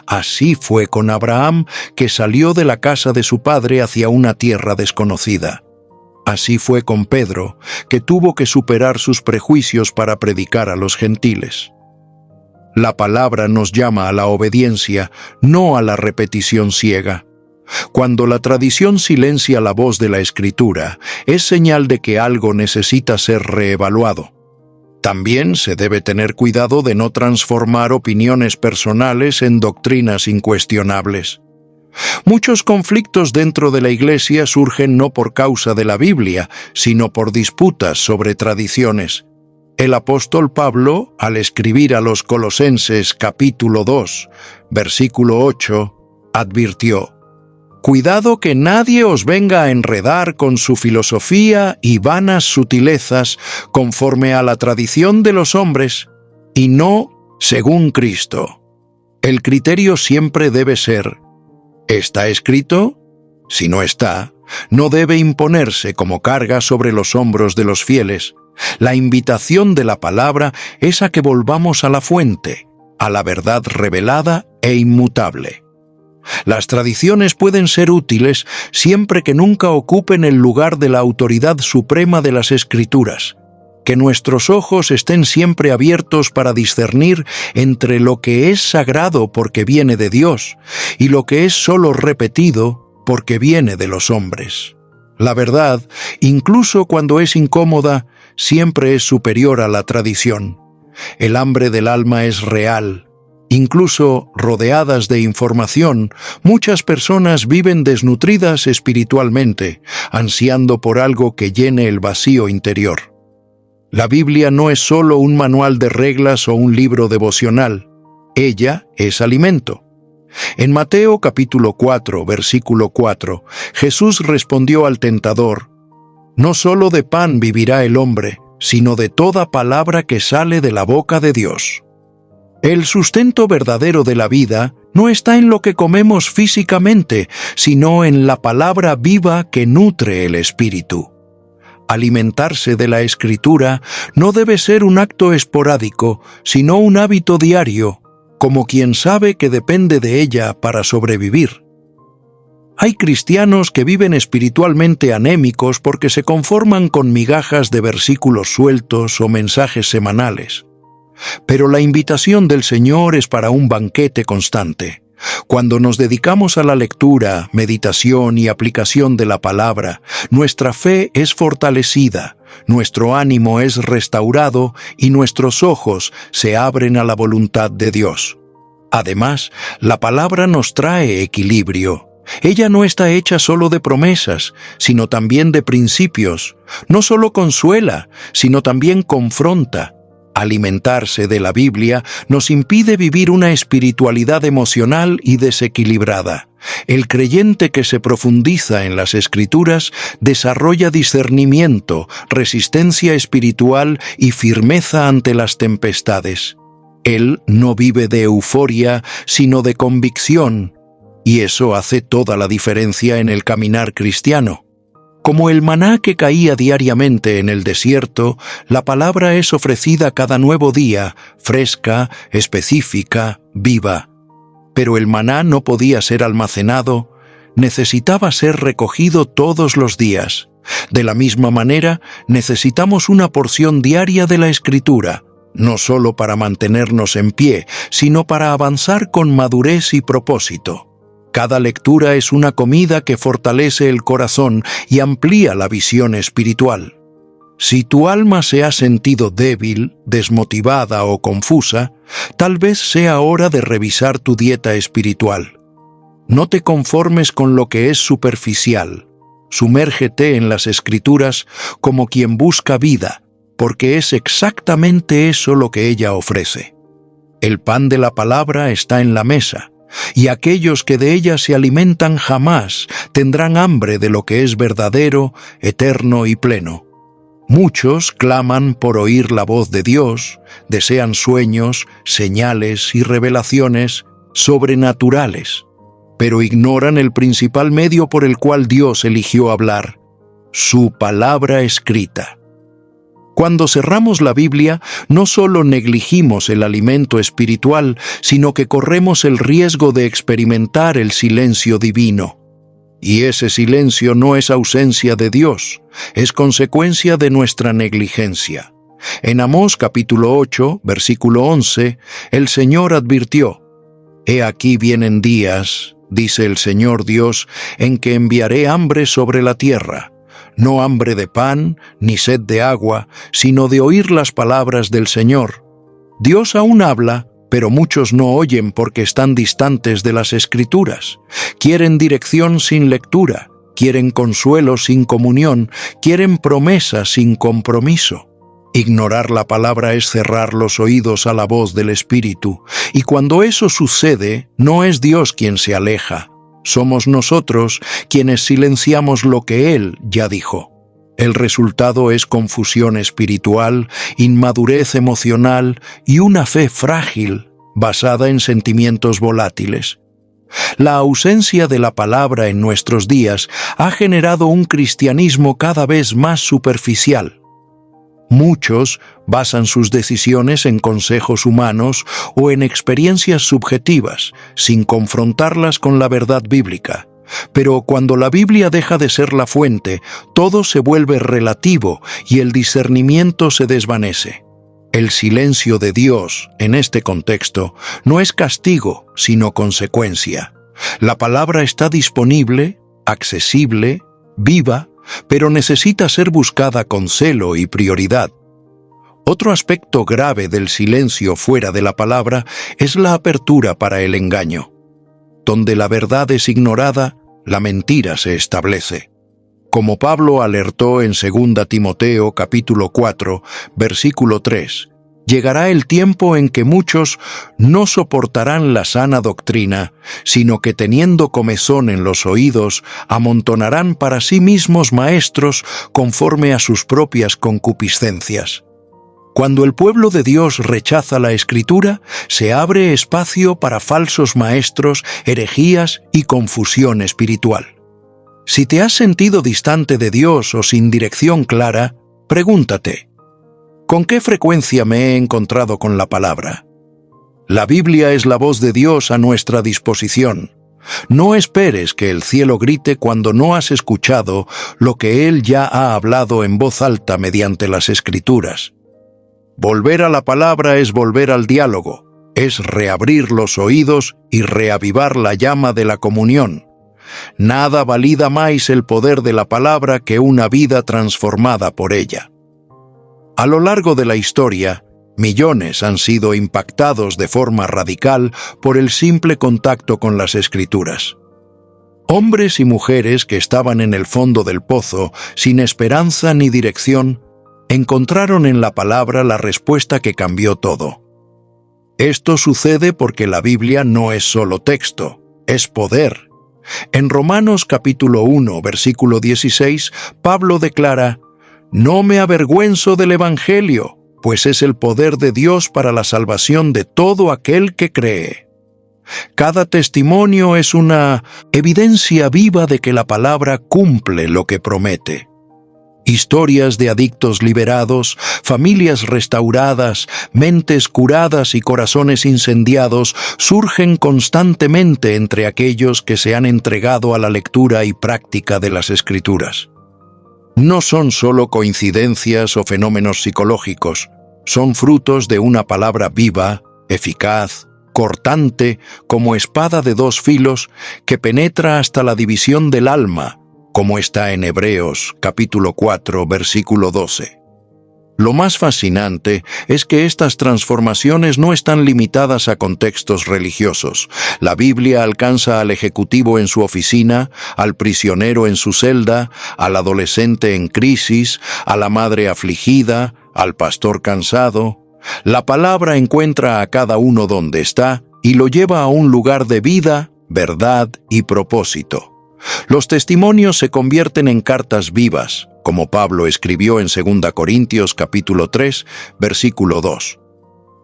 Así fue con Abraham, que salió de la casa de su padre hacia una tierra desconocida. Así fue con Pedro, que tuvo que superar sus prejuicios para predicar a los gentiles. La palabra nos llama a la obediencia, no a la repetición ciega. Cuando la tradición silencia la voz de la Escritura, es señal de que algo necesita ser reevaluado. También se debe tener cuidado de no transformar opiniones personales en doctrinas incuestionables. Muchos conflictos dentro de la Iglesia surgen no por causa de la Biblia, sino por disputas sobre tradiciones. El apóstol Pablo, al escribir a los Colosenses capítulo 2, versículo 8, advirtió: «Cuidado que nadie os venga a enredar con su filosofía y vanas sutilezas conforme a la tradición de los hombres, y no según Cristo». El criterio siempre debe ser: ¿está escrito? Si no está, no debe imponerse como carga sobre los hombros de los fieles. La invitación de la palabra es a que volvamos a la fuente, a la verdad revelada e inmutable. Las tradiciones pueden ser útiles siempre que nunca ocupen el lugar de la autoridad suprema de las Escrituras. Que nuestros ojos estén siempre abiertos para discernir entre lo que es sagrado porque viene de Dios y lo que es solo repetido porque viene de los hombres. La verdad, incluso cuando es incómoda, siempre es superior a la tradición. El hambre del alma es real. Incluso rodeadas de información, muchas personas viven desnutridas espiritualmente, ansiando por algo que llene el vacío interior. La Biblia no es solo un manual de reglas o un libro devocional. Ella es alimento. En Mateo capítulo 4, versículo 4, Jesús respondió al tentador: «No solo de pan vivirá el hombre, sino de toda palabra que sale de la boca de Dios». El sustento verdadero de la vida no está en lo que comemos físicamente, sino en la palabra viva que nutre el espíritu. Alimentarse de la Escritura no debe ser un acto esporádico, sino un hábito diario, como quien sabe que depende de ella para sobrevivir. Hay cristianos que viven espiritualmente anémicos porque se conforman con migajas de versículos sueltos o mensajes semanales. Pero la invitación del Señor es para un banquete constante. Cuando nos dedicamos a la lectura, meditación y aplicación de la palabra, nuestra fe es fortalecida, nuestro ánimo es restaurado y nuestros ojos se abren a la voluntad de Dios. Además, la palabra nos trae equilibrio. Ella no está hecha solo de promesas, sino también de principios. No solo consuela, sino también confronta. Alimentarse de la Biblia nos impide vivir una espiritualidad emocional y desequilibrada. El creyente que se profundiza en las Escrituras desarrolla discernimiento, resistencia espiritual y firmeza ante las tempestades. Él no vive de euforia, sino de convicción, y eso hace toda la diferencia en el caminar cristiano. Como el maná que caía diariamente en el desierto, la palabra es ofrecida cada nuevo día, fresca, específica, viva. Pero el maná no podía ser almacenado, necesitaba ser recogido todos los días. De la misma manera, necesitamos una porción diaria de la Escritura, no solo para mantenernos en pie, sino para avanzar con madurez y propósito. Cada lectura es una comida que fortalece el corazón y amplía la visión espiritual. Si tu alma se ha sentido débil, desmotivada o confusa, tal vez sea hora de revisar tu dieta espiritual. No te conformes con lo que es superficial. Sumérgete en las Escrituras como quien busca vida, porque es exactamente eso lo que ella ofrece. El pan de la palabra está en la mesa, y aquellos que de ella se alimentan jamás tendrán hambre de lo que es verdadero, eterno y pleno. Muchos claman por oír la voz de Dios, desean sueños, señales y revelaciones sobrenaturales, pero ignoran el principal medio por el cual Dios eligió hablar, su palabra escrita. Cuando cerramos la Biblia, no solo negligimos el alimento espiritual, sino que corremos el riesgo de experimentar el silencio divino. Y ese silencio no es ausencia de Dios, es consecuencia de nuestra negligencia. En Amós capítulo 8, versículo 11, el Señor advirtió: «He aquí vienen días, dice el Señor Dios, en que enviaré hambre sobre la tierra, no hambre de pan, ni sed de agua, sino de oír las palabras del Señor». Dios aún habla, pero muchos no oyen porque están distantes de las Escrituras. Quieren dirección sin lectura, quieren consuelo sin comunión, quieren promesa sin compromiso. Ignorar la palabra es cerrar los oídos a la voz del Espíritu, y cuando eso sucede, no es Dios quien se aleja. Somos nosotros quienes silenciamos lo que Él ya dijo. El resultado es confusión espiritual, inmadurez emocional y una fe frágil, basada en sentimientos volátiles. La ausencia de la palabra en nuestros días ha generado un cristianismo cada vez más superficial. Muchos basan sus decisiones en consejos humanos o en experiencias subjetivas, sin confrontarlas con la verdad bíblica. Pero cuando la Biblia deja de ser la fuente, todo se vuelve relativo y el discernimiento se desvanece. El silencio de Dios, en este contexto, no es castigo, sino consecuencia. La palabra está disponible, accesible, viva, pero necesita ser buscada con celo y prioridad. Otro aspecto grave del silencio fuera de la palabra es la apertura para el engaño. Donde la verdad es ignorada, la mentira se establece. Como Pablo alertó en 2 Timoteo capítulo 4, versículo 3, llegará el tiempo en que muchos no soportarán la sana doctrina, sino que teniendo comezón en los oídos, amontonarán para sí mismos maestros conforme a sus propias concupiscencias. Cuando el pueblo de Dios rechaza la Escritura, se abre espacio para falsos maestros, herejías y confusión espiritual. Si te has sentido distante de Dios o sin dirección clara, pregúntate: ¿con qué frecuencia me he encontrado con la palabra? La Biblia es la voz de Dios a nuestra disposición. No esperes que el cielo grite cuando no has escuchado lo que Él ya ha hablado en voz alta mediante las Escrituras. Volver a la palabra es volver al diálogo, es reabrir los oídos y reavivar la llama de la comunión. Nada valida más el poder de la palabra que una vida transformada por ella. A lo largo de la historia, millones han sido impactados de forma radical por el simple contacto con las Escrituras. Hombres y mujeres que estaban en el fondo del pozo, sin esperanza ni dirección, encontraron en la palabra la respuesta que cambió todo. Esto sucede porque la Biblia no es solo texto, es poder. En Romanos capítulo 1, versículo 16, Pablo declara: «No me avergüenzo del Evangelio, pues es el poder de Dios para la salvación de todo aquel que cree». Cada testimonio es una evidencia viva de que la palabra cumple lo que promete. Historias de adictos liberados, familias restauradas, mentes curadas y corazones incendiados surgen constantemente entre aquellos que se han entregado a la lectura y práctica de las Escrituras. No son solo coincidencias o fenómenos psicológicos, son frutos de una palabra viva, eficaz, cortante, como espada de dos filos, que penetra hasta la división del alma, como está en Hebreos capítulo 4, versículo 12. Lo más fascinante es que estas transformaciones no están limitadas a contextos religiosos. La Biblia alcanza al ejecutivo en su oficina, al prisionero en su celda, al adolescente en crisis, a la madre afligida, al pastor cansado. La palabra encuentra a cada uno donde está y lo lleva a un lugar de vida, verdad y propósito. Los testimonios se convierten en cartas vivas, como Pablo escribió en 2 Corintios capítulo 3, versículo 2.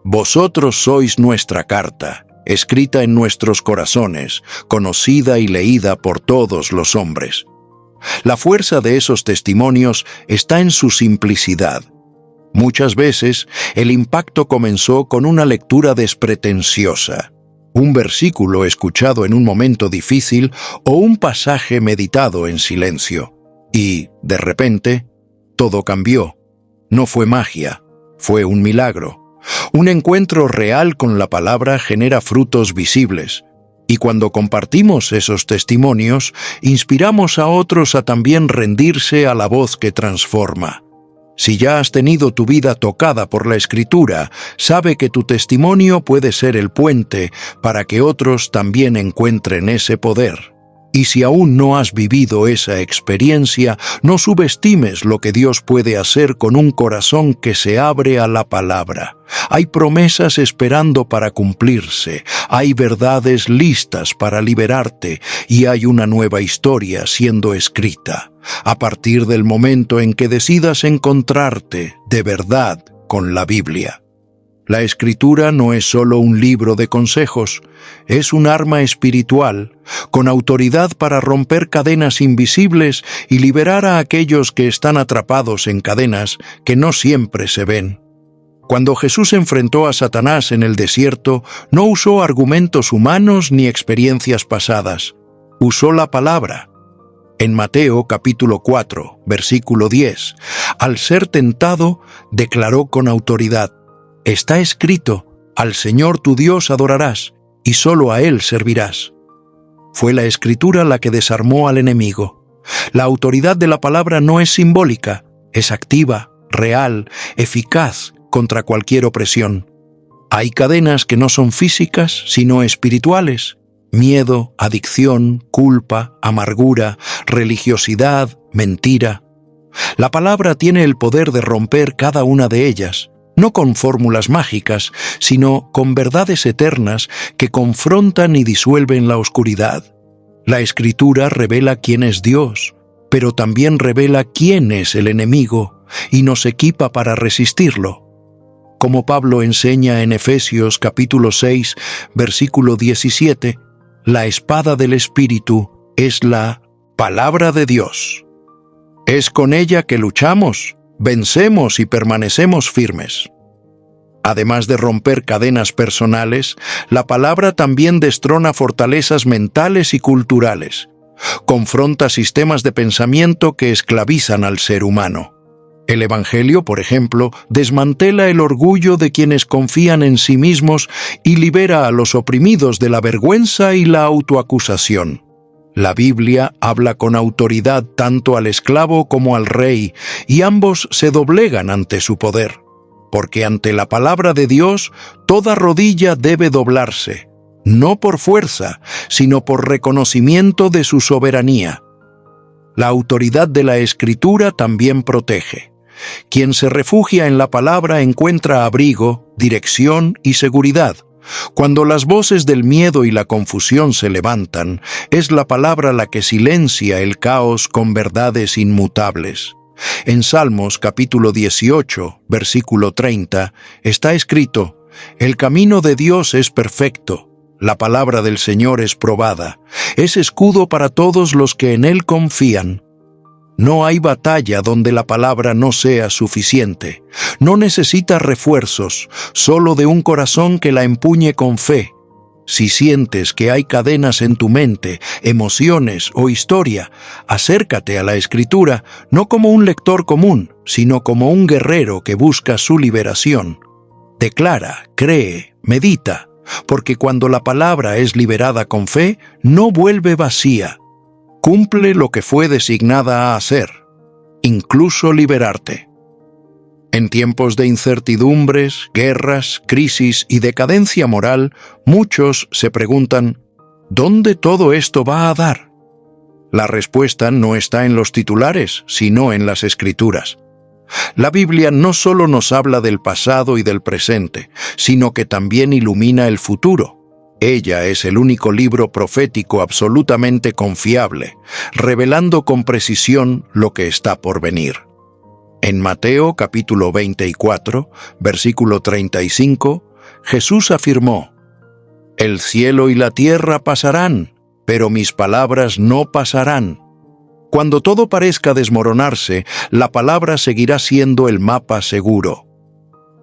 «Vosotros sois nuestra carta, escrita en nuestros corazones, conocida y leída por todos los hombres». La fuerza de esos testimonios está en su simplicidad. Muchas veces, el impacto comenzó con una lectura despretenciosa, un versículo escuchado en un momento difícil o un pasaje meditado en silencio. Y, de repente, todo cambió. No fue magia, fue un milagro. Un encuentro real con la palabra genera frutos visibles. Y cuando compartimos esos testimonios, inspiramos a otros a también rendirse a la voz que transforma. Si ya has tenido tu vida tocada por la Escritura, sabe que tu testimonio puede ser el puente para que otros también encuentren ese poder. Y si aún no has vivido esa experiencia, no subestimes lo que Dios puede hacer con un corazón que se abre a la palabra. Hay promesas esperando para cumplirse, hay verdades listas para liberarte y hay una nueva historia siendo escrita. A partir del momento en que decidas encontrarte de verdad con la Biblia. La Escritura no es solo un libro de consejos, es un arma espiritual, con autoridad para romper cadenas invisibles y liberar a aquellos que están atrapados en cadenas que no siempre se ven. Cuando Jesús enfrentó a Satanás en el desierto, no usó argumentos humanos ni experiencias pasadas, usó la palabra. En Mateo capítulo 4, versículo 10, al ser tentado, declaró con autoridad: «Está escrito, al Señor tu Dios adorarás, y solo a Él servirás». Fue la Escritura la que desarmó al enemigo. La autoridad de la palabra no es simbólica, es activa, real, eficaz contra cualquier opresión. Hay cadenas que no son físicas, sino espirituales. Miedo, adicción, culpa, amargura, religiosidad, mentira. La palabra tiene el poder de romper cada una de ellas, no con fórmulas mágicas, sino con verdades eternas que confrontan y disuelven la oscuridad. La Escritura revela quién es Dios, pero también revela quién es el enemigo y nos equipa para resistirlo. Como Pablo enseña en Efesios capítulo 6, versículo 17, la espada del Espíritu es la palabra de Dios. Es con ella que luchamos, vencemos y permanecemos firmes. Además de romper cadenas personales, la palabra también destrona fortalezas mentales y culturales. Confronta sistemas de pensamiento que esclavizan al ser humano. El Evangelio, por ejemplo, desmantela el orgullo de quienes confían en sí mismos y libera a los oprimidos de la vergüenza y la autoacusación. La Biblia habla con autoridad tanto al esclavo como al rey, y ambos se doblegan ante su poder, porque ante la palabra de Dios toda rodilla debe doblarse, no por fuerza, sino por reconocimiento de su soberanía. La autoridad de la Escritura también protege. Quien se refugia en la palabra encuentra abrigo, dirección y seguridad. Cuando las voces del miedo y la confusión se levantan, es la palabra la que silencia el caos con verdades inmutables. En Salmos capítulo 18, versículo 30, está escrito: «El camino de Dios es perfecto, la palabra del Señor es probada, es escudo para todos los que en Él confían». No hay batalla donde la palabra no sea suficiente. No necesita refuerzos, solo de un corazón que la empuñe con fe. Si sientes que hay cadenas en tu mente, emociones o historia, acércate a la Escritura no como un lector común, sino como un guerrero que busca su liberación. Declara, cree, medita, porque cuando la palabra es liberada con fe, no vuelve vacía. Cumple lo que fue designada a hacer, incluso liberarte. En tiempos de incertidumbres, guerras, crisis y decadencia moral, muchos se preguntan, ¿dónde todo esto va a dar? La respuesta no está en los titulares, sino en las Escrituras. La Biblia no solo nos habla del pasado y del presente, sino que también ilumina el futuro. Ella es el único libro profético absolutamente confiable, revelando con precisión lo que está por venir. En Mateo capítulo 24, versículo 35, Jesús afirmó: «El cielo y la tierra pasarán, pero mis palabras no pasarán». Cuando todo parezca desmoronarse, la palabra seguirá siendo el mapa seguro.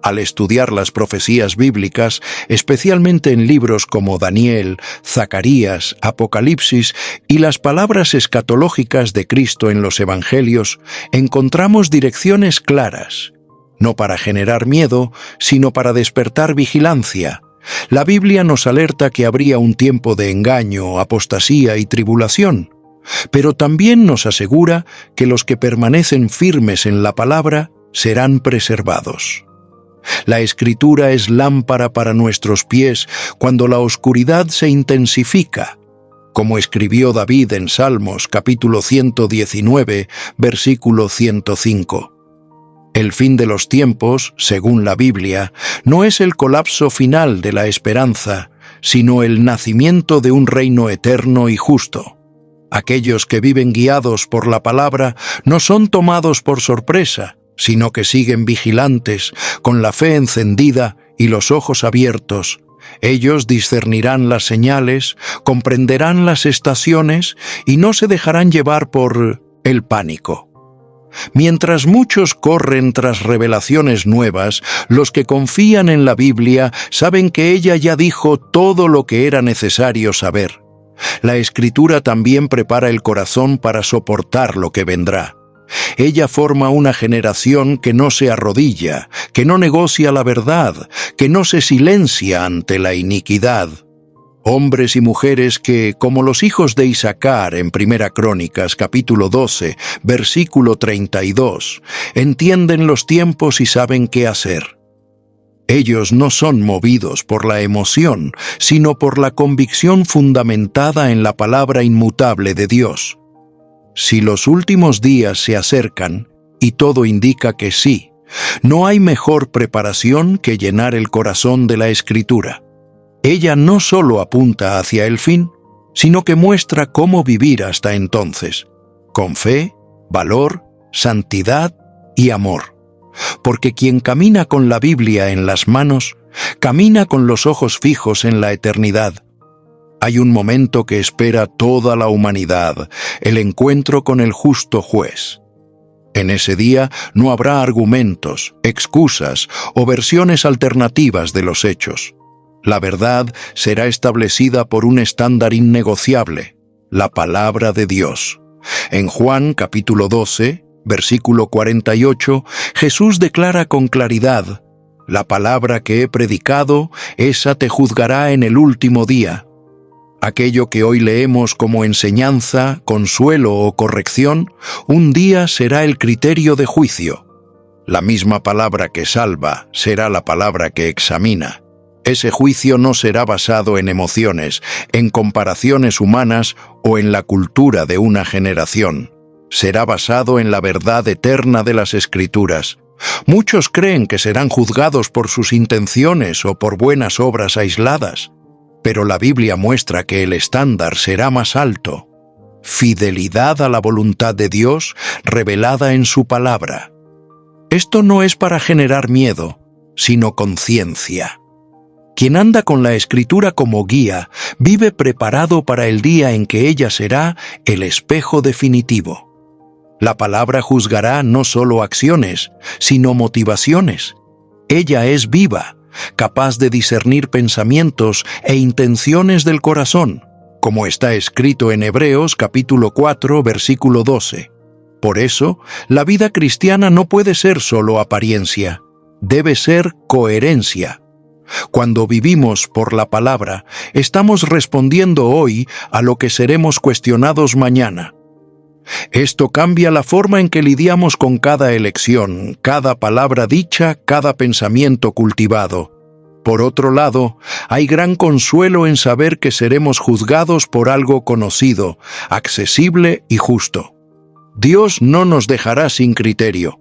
Al estudiar las profecías bíblicas, especialmente en libros como Daniel, Zacarías, Apocalipsis y las palabras escatológicas de Cristo en los Evangelios, encontramos direcciones claras, no para generar miedo, sino para despertar vigilancia. La Biblia nos alerta que habría un tiempo de engaño, apostasía y tribulación, pero también nos asegura que los que permanecen firmes en la palabra serán preservados. La Escritura es lámpara para nuestros pies cuando la oscuridad se intensifica, como escribió David en Salmos capítulo 119, versículo 105. El fin de los tiempos, según la Biblia, no es el colapso final de la esperanza, sino el nacimiento de un reino eterno y justo. Aquellos que viven guiados por la palabra no son tomados por sorpresa, sino que siguen vigilantes, con la fe encendida y los ojos abiertos. Ellos discernirán las señales, comprenderán las estaciones y no se dejarán llevar por el pánico. Mientras muchos corren tras revelaciones nuevas, los que confían en la Biblia saben que ella ya dijo todo lo que era necesario saber. La Escritura también prepara el corazón para soportar lo que vendrá. Ella forma una generación que no se arrodilla, que no negocia la verdad, que no se silencia ante la iniquidad. Hombres y mujeres que, como los hijos de Isacar en Primera Crónicas, capítulo 12, versículo 32, entienden los tiempos y saben qué hacer. Ellos no son movidos por la emoción, sino por la convicción fundamentada en la palabra inmutable de Dios. Si los últimos días se acercan, y todo indica que sí, no hay mejor preparación que llenar el corazón de la Escritura. Ella no solo apunta hacia el fin, sino que muestra cómo vivir hasta entonces, con fe, valor, santidad y amor. Porque quien camina con la Biblia en las manos, camina con los ojos fijos en la eternidad. Hay un momento que espera toda la humanidad, el encuentro con el justo juez. En ese día no habrá argumentos, excusas o versiones alternativas de los hechos. La verdad será establecida por un estándar innegociable, la palabra de Dios. En Juan capítulo 12, versículo 48, Jesús declara con claridad: «La palabra que he predicado, esa te juzgará en el último día». Aquello que hoy leemos como enseñanza, consuelo o corrección, un día será el criterio de juicio. La misma palabra que salva será la palabra que examina. Ese juicio no será basado en emociones, en comparaciones humanas o en la cultura de una generación. Será basado en la verdad eterna de las Escrituras. Muchos creen que serán juzgados por sus intenciones o por buenas obras aisladas, pero la Biblia muestra que el estándar será más alto. Fidelidad a la voluntad de Dios revelada en su palabra. Esto no es para generar miedo, sino conciencia. Quien anda con la Escritura como guía, vive preparado para el día en que ella será el espejo definitivo. La palabra juzgará no solo acciones, sino motivaciones. Ella es viva, capaz de discernir pensamientos e intenciones del corazón, como está escrito en Hebreos capítulo 4, versículo 12. Por eso, la vida cristiana no puede ser solo apariencia, debe ser coherencia. Cuando vivimos por la palabra, estamos respondiendo hoy a lo que seremos cuestionados mañana. Esto cambia la forma en que lidiamos con cada elección, cada palabra dicha, cada pensamiento cultivado. Por otro lado, hay gran consuelo en saber que seremos juzgados por algo conocido, accesible y justo. Dios no nos dejará sin criterio.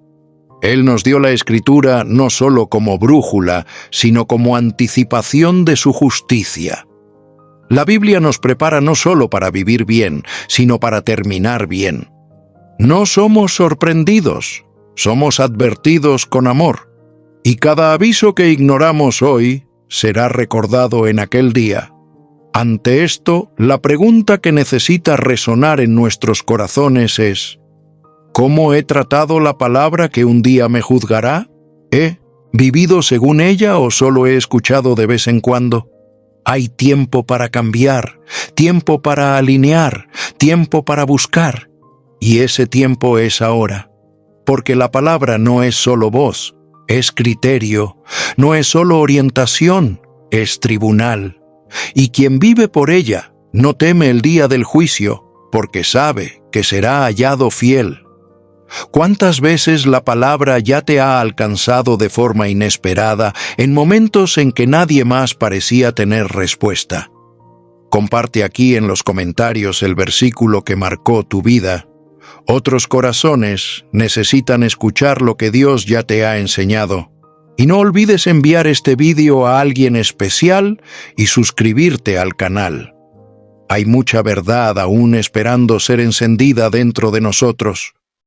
Él nos dio la Escritura no solo como brújula, sino como anticipación de su justicia. La Biblia nos prepara no solo para vivir bien, sino para terminar bien. No somos sorprendidos, somos advertidos con amor. Y cada aviso que ignoramos hoy será recordado en aquel día. Ante esto, la pregunta que necesita resonar en nuestros corazones es: ¿cómo he tratado la palabra que un día me juzgará? ¿He vivido según ella o solo he escuchado de vez en cuando? Hay tiempo para cambiar, tiempo para alinear, tiempo para buscar. Y ese tiempo es ahora. Porque la palabra no es solo voz, es criterio, no es solo orientación, es tribunal. Y quien vive por ella no teme el día del juicio, porque sabe que será hallado fiel. ¿Cuántas veces la palabra ya te ha alcanzado de forma inesperada en momentos en que nadie más parecía tener respuesta? Comparte aquí en los comentarios el versículo que marcó tu vida. Otros corazones necesitan escuchar lo que Dios ya te ha enseñado. Y no olvides enviar este vídeo a alguien especial y suscribirte al canal. Hay mucha verdad aún esperando ser encendida dentro de nosotros.